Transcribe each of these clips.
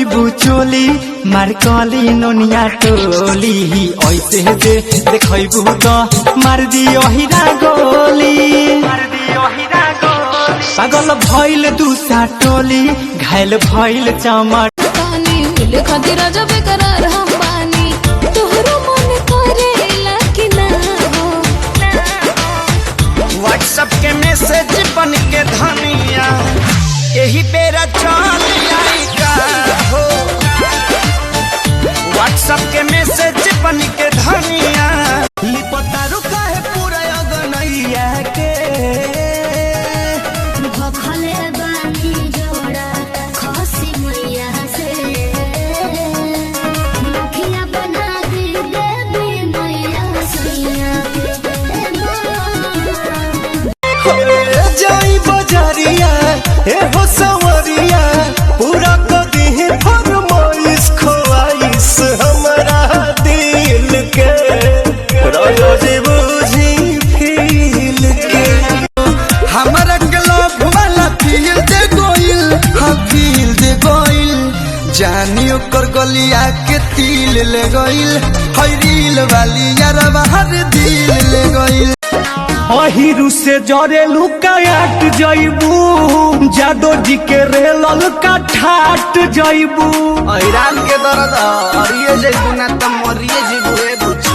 लगैबू चोली मारकली नोनिया टोली ऐसे दे देखैबू तो मार दियो हीरा गोली पागल भइल दूसरा टोली घायल भइल चमट खातिर जब करार हम बानी तोहरो मन करेला कि ना हो व्हाट्सएप के मैसेज बन के धनिया यही बेरा चल आई का हो व्हाट्सएप के मैसेज बन के धनिया लिपता रुका है पूरा अगनैया के भखले बानी जोड़ा खसी मैया से मुखिया बना दे देवी मैया सैया जाई बजारिया ए हो सवरिया पूरा कदी फरमाइश खोआइश हमरा दिल के रोज बुझी फील के हमरा के लव वाला फील दे गोइल हाँ फील दे गोइल जानी ओकर गलिया के तिल ले गइल हई रील वाली यार बाहर दिल ले गइल अहिरु से जरे लुकाट जइबू जादो जी के रेलल का ठाट जइबू ईरान के दर्द हरिए जइबू ना त मरिए जइबू रे बुच्ची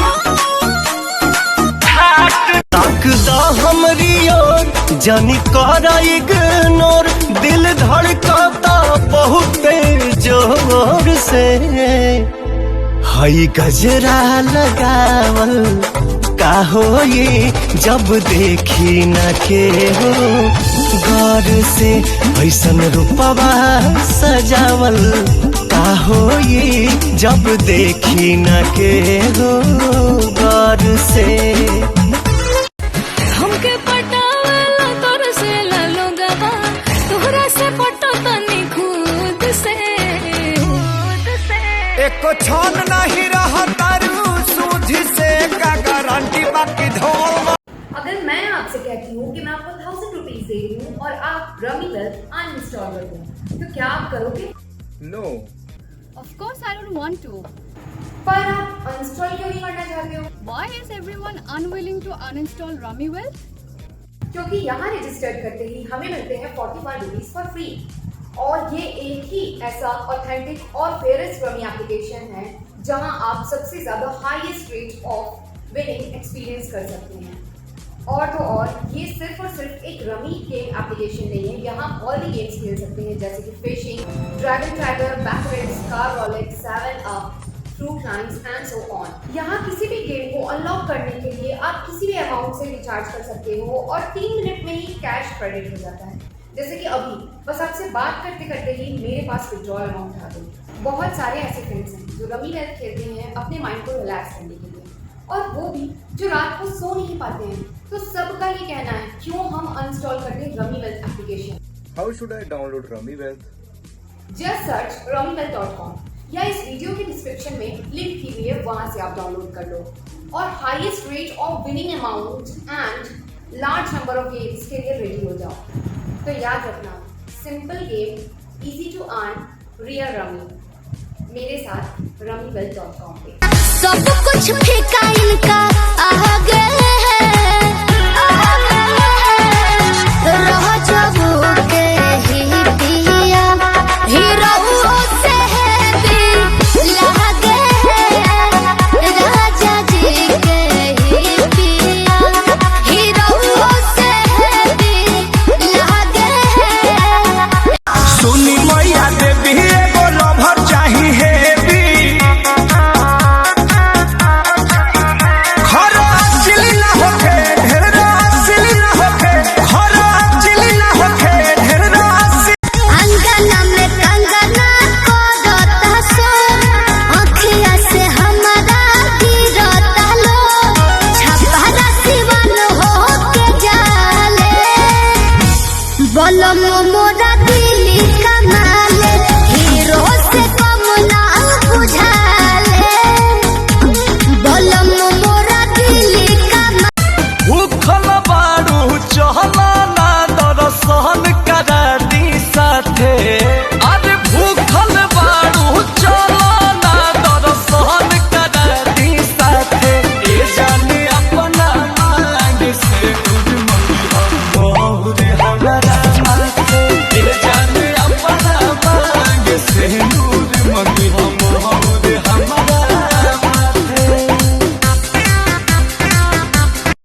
तक द हमरी ओर जानी कर इग्नोर दिल धड़कता बहुत जोर से हई गजरा लगावल का हो ये जब देखी न के हो गौर से ऐसन रूपवा सजावल का हो ये जब देखी न के हो गौर से हमके पटावला तोर से लोगवा तोहरा से पटो तनी खुद से एको छन नहीं रहा तारू सूझ से का गारंटी बाकी ढोल। अगर मैं आपसे कहती हूँ कि मैं आपको 1000 रुपीज दे रही हूँ और आप रमी वेल्थ अनइंस्टॉल कर दो तो क्या आप करोगे? नो Of course I don't want to. पर आप अनइंस्टॉल क्यों नहीं करना चाहते हो? Why is everyone unwilling to uninstall Rummy Wealth? क्योंकि यहाँ रजिस्टर करते ही हमें मिलते हैं 45 रुपीज फॉर फ्री और ये एक ही ऐसा ऑथेंटिक और फेयरेस्ट रमी एप्लीकेशन है जहाँ आप सबसे ज्यादा highest rate of winning experience कर सकते हैं। और तो और ये सिर्फ और सिर्फ एक रमी गेम एप्लीकेशन नहीं है, यहाँ और भी गेम्स खेल सकते हैं जैसे कि fishing, dragon tiger, baccarats, car roulette, 7 up, fruit lines and so on. यहाँ किसी भी गेम को अनलॉक करने के लिए आप किसी भी अमाउंट से रिचार्ज कर सकते हो और 3 मिनट में ही कैश क्रेडिट हो जाता है। जैसे कि अभी बस आपसे बात करते करते ही मेरे पास विड्रॉल अमाउंट आ गई। बहुत सारे ऐसे फ्रेंड्स हैं जो रमी वेल्थ खेलते हैं अपने माइंड को रिलैक्स करने के लिए और वो भी जो रात को सो नहीं पाते हैं। तो सबका ये कहना है क्यों हम अनइंस्टॉल कर दें rummy wealth application. How should I download rummy wealth? Just search rummywealth.com या इस वीडियो के डिस्क्रिप्शन में लिंक की हुई है, वहां से आप डाउनलोड कर लो और highest rate of winning amount and large number of games के लिए रेडी हो जाओ। तो याद रखना, simple game, easy to earn, real rummy मेरे साथ rummywealth.com पे। सब कुछ फेंका इनका आगे